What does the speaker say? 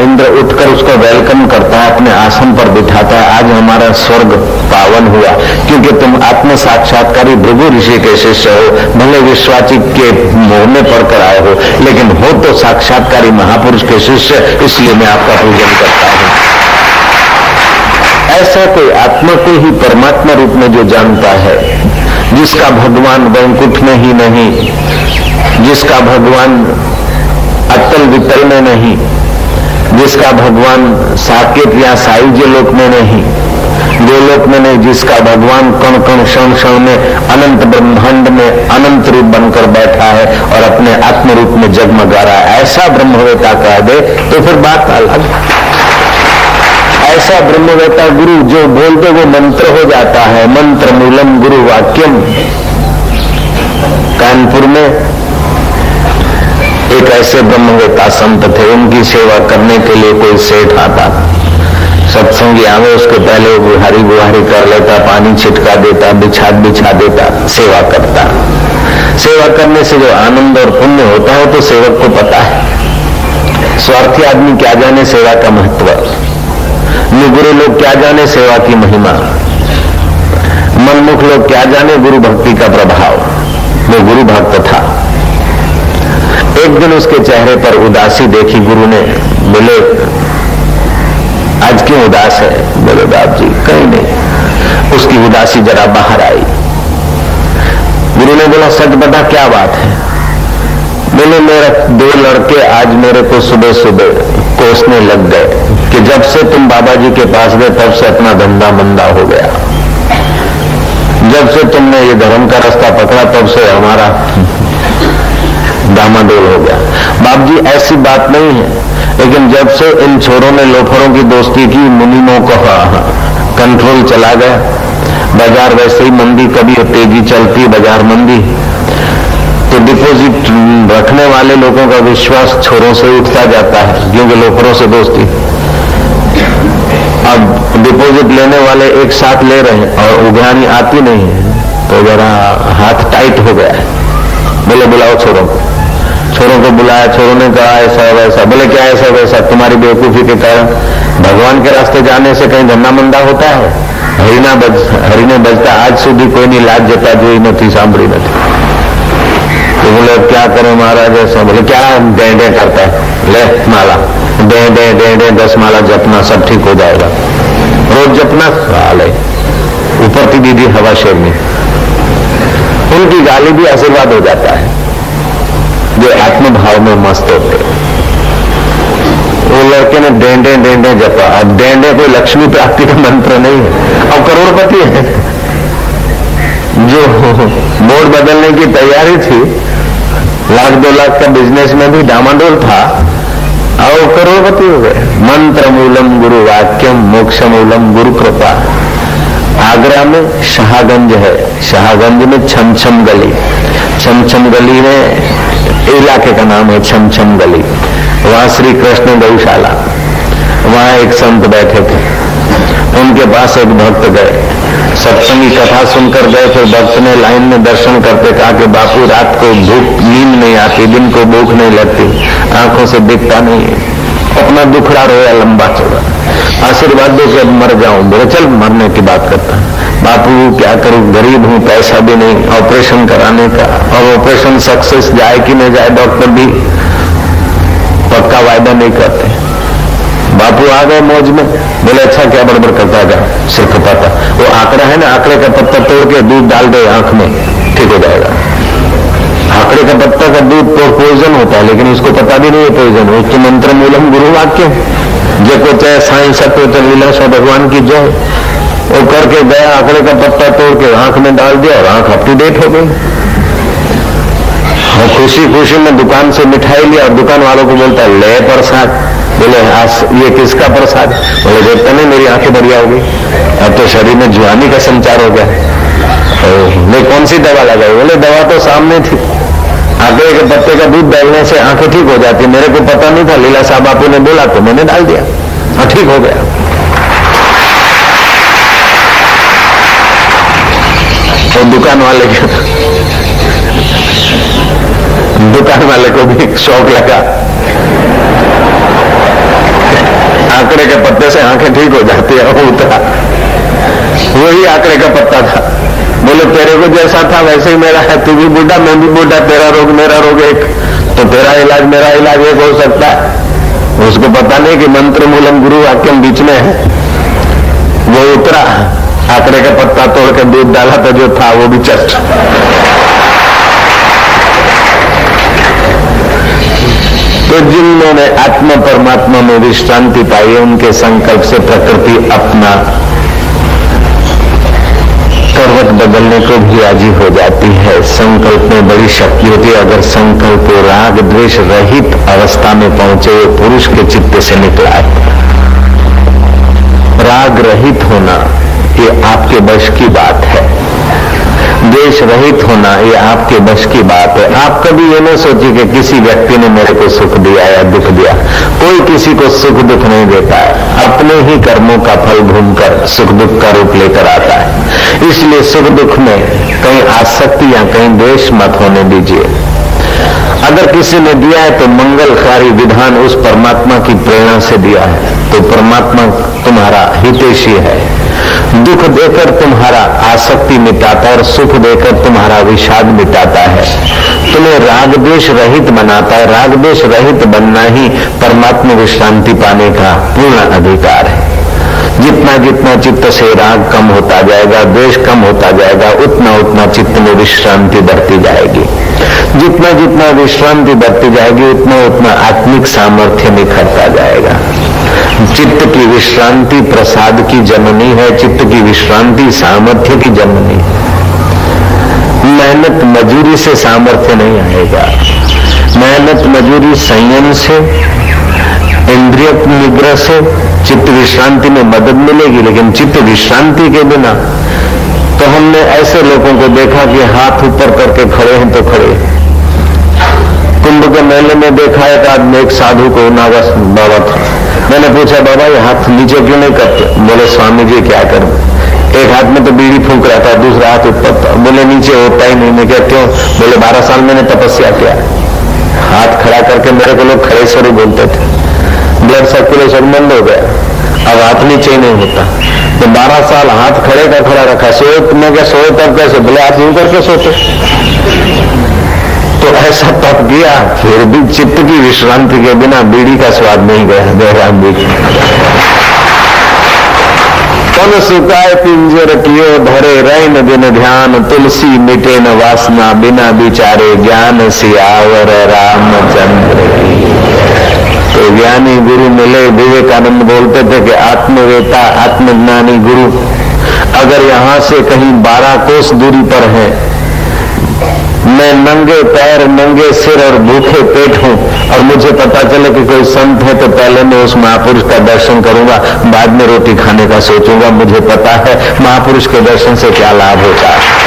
इंद्र उठकर उसको वेलकम करता है, अपने आसन पर बिठाता है। आज हमारा स्वर्ग पावन हुआ क्योंकि तुम आत्म साक्षात्कारी भृगु ऋषि के शिष्य हो। भले विश्वाची के मोह में पड़कर आए हो, लेकिन हो तो साक्षात्कारी महापुरुष के शिष्य, इसलिए मैं आपका पूजन करता हूं। ऐसा कोई आत्मा को ही परमात्मा रूप में जो जानता है, जिसका भगवान वैकुंठ में ही नहीं, जिसका भगवान अतल वितल में नहीं, जिसका भगवान साकेत या सायुज्य लोक में नहीं, गोलोक में नहीं, जिसका भगवान कण कण क्षण क्षण में अनंत ब्रह्मांड में अनंत रूप बनकर बैठा है और अपने आत्म रूप में जगमगा रहा है, ऐसा ब्रह्मवेता कह दे तो फिर बात अलग। ऐसा ब्रह्मवेता गुरु जो बोलते वो मंत्र हो जाता है। मंत्र मूलम गुरु वाक्यम। कानपुर में एक ऐसे ब्रह्मवेता संत थे, उनकी सेवा करने के लिए कोई सेठ आता, सत्संगी आवे उसके पहले बुहारी बुहारी कर लेता, पानी छिटका देता, बिछा देता, सेवा करता। सेवा करने से जो आनंद और पुण्य होता है तो सेवक को पता है। स्वार्थी आदमी क्या जाने सेवा का महत्व, निगुरे लोग क्या जाने सेवा की महिमा, मनमुख लोग क्या जाने गुरु भक्ति का प्रभाव। वो गुरु भक्त था। एक दिन उसके चेहरे पर उदासी देखी गुरु ने। बोले आज क्यों उदास है? बोले बाप जी कहीं नहीं। उसकी उदासी जरा बाहर आई। गुरु ने बोला सच बता क्या बात है? बोले मेरा 2 लड़के आज मेरे को सुबह सुबह कोसने लग गए कि जब से तुम बाबा जी के पास गए तब से अपना धंधा मंदा हो गया, जब से तुमने ये धर्म का रास्ता पकड़ा तब से हमारा डामाडोल हो गया। बाप जी ऐसी बात नहीं है, लेकिन जब से इन छोरों ने लोफरों की दोस्ती की, मुनीमों को कंट्रोल चला गया। बाजार वैसे ही मंदी, कभी तेजी चलती बाजार मंदी, तो डिपॉजिट रखने वाले लोगों का विश्वास छोरों से उठता जाता है क्योंकि लोफरों से दोस्ती। अब डिपॉजिट लेने वाले एक साथ ले रहे हैं और उघरानी आती नहीं है, तो जरा हाथ टाइट हो गया है। बोले बुलाओ छोरों को। छोरों को बुलाया, छोरों ने कहा ऐसा वैसा। बोले क्या ऐसा वैसा? तुम्हारी बेवकूफी के कारण भगवान के रास्ते जाने से कहीं धंधा मंदा होता है? हरिने बजता आज સુધી कोई लाज जता जोई नहीं, सांभળી नहीं। तो बोले क्या करें महाराज ऐसा? बोले क्या डे डे करता है? ले माला डे डे डे डे 10 माला जपना, सब ठीक हो जाएगा। रोज जपना साले ऊपर की दीदी हवा शेरनी। उनकी गाली भी आशीर्वाद हो जाता है जो आत्मभाव में मस्त होते। वो लड़के ने डेंडे डेंडे जपा। अब डेंडे कोई लक्ष्मी प्राप्ति का मंत्र नहीं है, अब करोड़पति है। जो बोर्ड बदलने की तैयारी थी, 1-2 लाख का बिजनेस में भी डामाडोल था, और करोड़पति हो गए। मंत्र मूलम गुरु वाक्यम, मोक्ष मूलम गुरु कृपा। आगरा में शाहगंज है, शाहगंज में छमछम गली, छमछम गली में इलाके का नाम है छमछम गली। वहां श्री कृष्ण गौशाला, वहां एक संत बैठे थे, उनके पास एक भक्त गए, सत्संगी कथा सुनकर गए। फिर भक्त ने लाइन में दर्शन करते कहा कि बापू रात को भूख नींद नहीं आती, दिन को भूख नहीं लगती, आंखों से दिखता नहीं, अपना दुखड़ा रोया लंबा चौड़ा, आशीर्वाद दो कि अब मर जाऊं। बोले चल मरने की बात करता है। बापू क्या करूं, गरीब हूं, पैसा भी नहीं ऑपरेशन कराने का, और ऑपरेशन सक्सेस जाए कि नहीं जाए डॉक्टर भी पक्का वायदा नहीं करते। बापू आ गए मौज में। बोले अच्छा क्या बड़बड़ करता है? सिर खपाता। वो आंकड़ा है ना, आंकड़े का पत्ता तोड़ के दूध डाल दे आंख में, ठीक हो जाएगा। आंकड़े का पत्ता का दूध तो पॉइजन होता है, लेकिन उसको पता भी नहीं है पॉइजन। उसके मंत्र मूलम गुरु वाक्य जो को चाहे साईं सत्य लीला भगवान की जय। वो करके गया, आंकड़े का पत्ता तोड़ के आंख में डाल दिया और आंख अप टू डेट हो गई। और खुशी खुशी में दुकान से मिठाई लिया और दुकान वालों को बोलता है ले प्रसाद। बोले ये किसका प्रसाद? बोले देखता नहीं मेरी आंखें बढ़िया हो गई, अब तो शरीर में जुआनी का संचार हो गया। नहीं कौन सी दवा लगाई? बोले दवा तो सामने थी, आंकड़े के पत्ते का दूध डालने से आंखें ठीक हो जाती। मेरे को पता नहीं था, लीला साहब बापू ने बोला तो मैंने डाल दिया, हाँ ठीक हो गया। तो दुकान वाले को भी शौक लगा, आंकड़े के पत्ते से आंखें ठीक हो जाती है, वो उतरा, वही आंकड़े का पत्ता था। बोले तेरे को जैसा था वैसे ही मेरा है, तू भी बूढ़ा मैं भी बूढ़ा, तेरा रोग मेरा रोग एक, तो तेरा इलाज मेरा इलाज एक हो सकता है। उसको पता नहीं कि मंत्र मूलम गुरु वाक्यम बीच में है। वो उतरा, आंकड़े का पत्ता तोड़ के दूध डाला तो जो था वो भी चट। तो जिन्होंने आत्मा परमात्मा में विश्रांति पाई, उनके संकल्प से प्रकृति अपना करवट बदलने को भी राजी हो जाती है। संकल्प में बड़ी शक्ति होती है। अगर संकल्प राग द्वेष रहित अवस्था में पहुंचे, वो पुरुष के चित्त से निकला है। राग रहित होना ये आपके बश की बात है, द्वेष रहित होना ये आपके बश की बात है। आप कभी ये न सोचिए कि किसी व्यक्ति ने मेरे को सुख दिया या दुख दिया। कोई किसी को सुख दुख नहीं देता है, अपने ही कर्मों का फल घूमकर सुख दुख का रूप लेकर आता है। इसलिए सुख दुख में कहीं आसक्ति या कहीं द्वेष मत होने दीजिए। अगर किसी ने दिया है तो मंगलकारी विधान उस परमात्मा की प्रेरणा से दिया है, तो परमात्मा तुम्हारा हितैषी है। दुख देकर तुम्हारा आसक्ति मिटाता है और सुख देकर तुम्हारा विषाद मिटाता है, तुम्हें राग द्वेष रहित बनाता है। राग द्वेष रहित बनना ही परमात्मा विश्रांति पाने का पूर्ण अधिकार है। जितना जितना चित्त से राग कम होता जाएगा, द्वेष कम होता जाएगा, उतना उतना चित्त में विश्रांति बढ़ती जाएगी। जितना जितना विश्रांति बढ़ती जाएगी, उतना उतना आत्मिक सामर्थ्य निखरता जाएगा। चित्त की विश्रांति प्रसाद की जननी है, चित्त की विश्रांति सामर्थ्य की जननी है। मेहनत मजूरी से सामर्थ्य नहीं आएगा, मेहनत मजूरी संयम से, इंद्रिय निग्रह से चित्त विश्रांति में मदद मिलेगी। लेकिन चित्त विश्रांति के बिना, तो हमने ऐसे लोगों को देखा कि हाथ ऊपर करके खड़े हैं तो खड़े। कुंभ के मेले में देखा एक आदमी, एक साधु को, नागा बाबा था। मैंने पूछा बाबा ये हाथ नीचे क्यों नहीं करते? बोले स्वामी जी क्या करूं, एक हाथ में तो बीड़ी फूंक रहा था, दूसरा हाथ ऊपर था। बोले नीचे होता ही नहीं। मैं क्या क्यों? बोले 12 साल मैंने तपस्या किया, हाथ खड़ा करके मेरे को लोग खड़े स्वरूप बोलते थे, ब्लड सर्कुलेशन बंद हो गया, अब हाथ नीचे ही नहीं होता। तो 12 साल हाथ खड़े का खड़ा रखा। सोए, मैं क्या सोए तब कैसे? बोले हाथ यूं करके सोते। तो ऐसा तप किया, फिर भी चित्त की विश्रांति के बिना बीड़ी का स्वाद नहीं गया। जयराम जी तन सुखाए पिंजर कियो धरे, रैन दिन ध्यान तुलसी मिटे न वासना, बिना विचारे ज्ञान सियावर रामचंद्र की। तो ज्ञानी गुरु मिले। विवेकानंद बोलते थे कि आत्मवेता आत्मज्ञानी गुरु अगर यहां से कहीं 12 कोस दूरी पर है, मैं नंगे पैर नंगे सिर और भूखे पेट हूं और मुझे पता चले कि कोई संत है, तो पहले मैं उस महापुरुष का दर्शन करूंगा, बाद में रोटी खाने का सोचूंगा। मुझे पता है महापुरुष के दर्शन से क्या लाभ होता है।